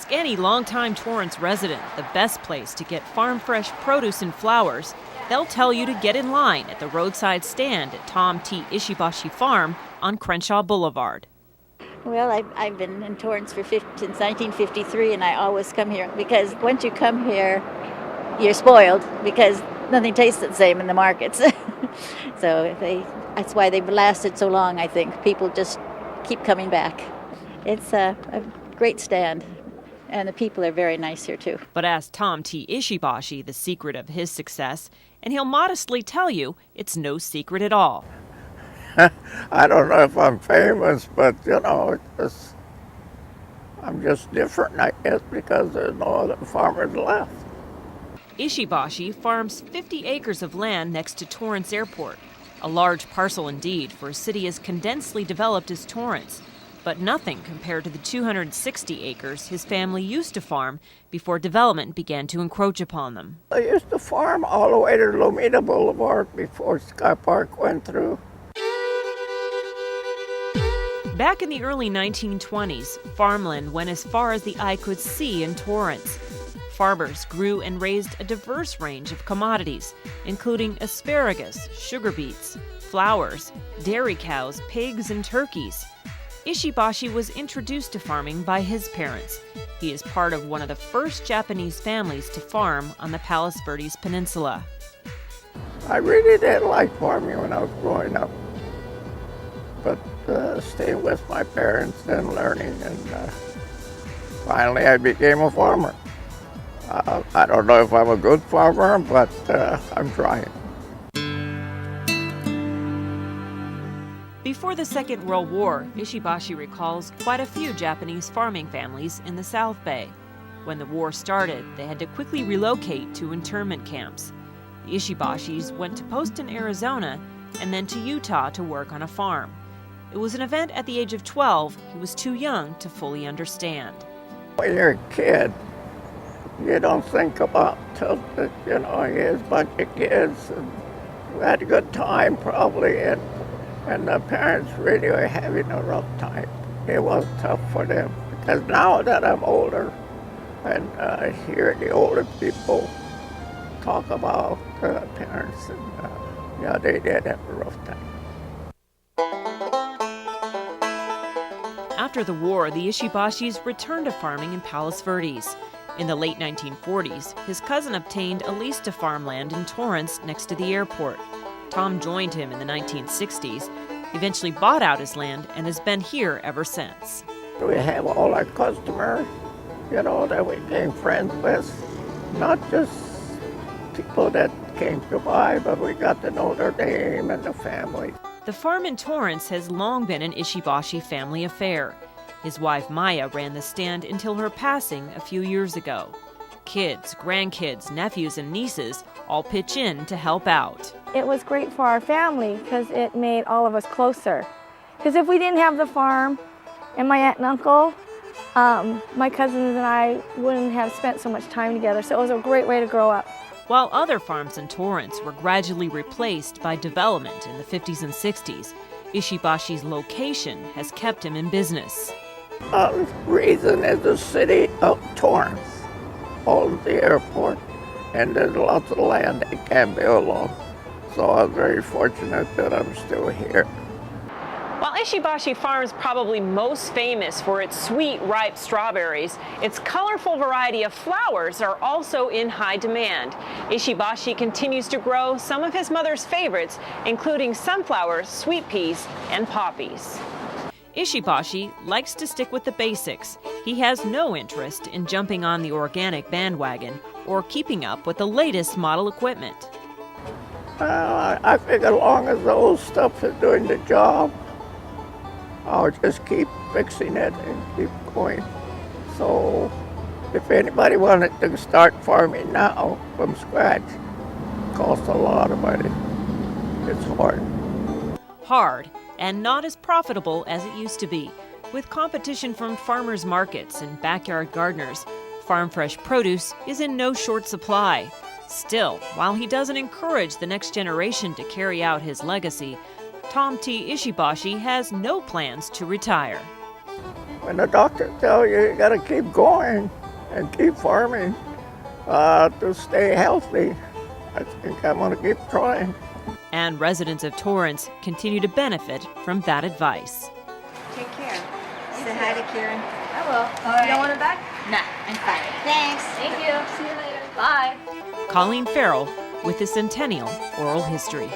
Ask any longtime Torrance resident the best place to get farm-fresh produce and flowers. They'll tell you to get in line at the roadside stand at Tom T. Ishisbashi Farm on Crenshaw Boulevard. Well, I've been in Torrance since 1953, and I always come here because once you come here, you're spoiled because nothing tastes the same in the markets. So that's why they've lasted so long, I think. People just keep coming back. It's a great stand, and the people are very nice here, too. But ask Tom T. Ishisbashi the secret of his success, and he'll modestly tell you it's no secret at all. I don't know if I'm famous, but, I'm just different, I guess, because there's no other farmers left. Ishisbashi farms 50 acres of land next to Torrance Airport, a large parcel indeed for a city as condensely developed as Torrance, but nothing compared to the 260 acres his family used to farm before development began to encroach upon them. I used to farm all the way to Lomita Boulevard before Sky Park went through. Back in the early 1920s, farmland went as far as the eye could see in Torrance. Farmers grew and raised a diverse range of commodities, including asparagus, sugar beets, flowers, dairy cows, pigs, and turkeys. Ishisbashi was introduced to farming by his parents. He is part of one of the first Japanese families to farm on the Palos Verdes Peninsula. I really didn't like farming when I was growing up, but staying with my parents and learning, and finally I became a farmer. I don't know if I'm a good farmer, but I'm trying. Before the Second World War, Ishisbashi recalls quite a few Japanese farming families in the South Bay. When the war started, they had to quickly relocate to internment camps. The Ishibashis went to Poston, Arizona, and then to Utah to work on a farm. It was an event at the age of 12 he was too young to fully understand. When you're a kid, you don't think about it, here's a bunch of kids, and we had a good time probably, and the parents really were having a rough time. It was tough for them, because now that I'm older, and I hear the older people talk about parents, and they did have a rough time. After the war, the Ishibashis returned to farming in Palos Verdes. In the late 1940s, his cousin obtained a lease to farmland in Torrance next to the airport. Tom joined him in the 1960s, eventually bought out his land, and has been here ever since. We have all our customers, that we became friends with, not just people that came to buy, but we got to know their name and the family. The farm in Torrance has long been an Ishisbashi family affair. His wife Maya ran the stand until her passing a few years ago. Kids, grandkids, nephews, and nieces all pitch in to help out. It was great for our family because it made all of us closer. Because if we didn't have the farm and my aunt and uncle, my cousins and I wouldn't have spent so much time together. So it was a great way to grow up. While other farms in Torrance were gradually replaced by development in the 50s and 60s, Ishibashi's location has kept him in business. The reason is the City of Torrance owns the airport, and there's lots of land they can't build on. So I'm very fortunate that I'm still here. While Ishisbashi Farm is probably most famous for its sweet, ripe strawberries, its colorful variety of flowers are also in high demand. Ishisbashi continues to grow some of his mother's favorites, including sunflowers, sweet peas, and poppies. Ishisbashi likes to stick with the basics. He has no interest in jumping on the organic bandwagon or keeping up with the latest model equipment. I figure as long as the old stuff is doing the job, I'll just keep fixing it and keep going. So if anybody wanted to start farming now from scratch, it costs a lot of money. It's hard. Hard and not as profitable as it used to be. With competition from farmers markets and backyard gardeners, farm fresh produce is in no short supply. Still, while he doesn't encourage the next generation to carry out his legacy, Tom T. Ishisbashi has no plans to retire. when the doctor tells you you got to keep going and keep farming to stay healthy, I think I'm going to keep trying. And residents of Torrance continue to benefit from that advice. Take care. Say hi to Karen. I will. All right. You don't want it back? No, I'm fine. Thanks. Thank you. See you later. Bye. Colleen Farrell with the Centennial Oral History.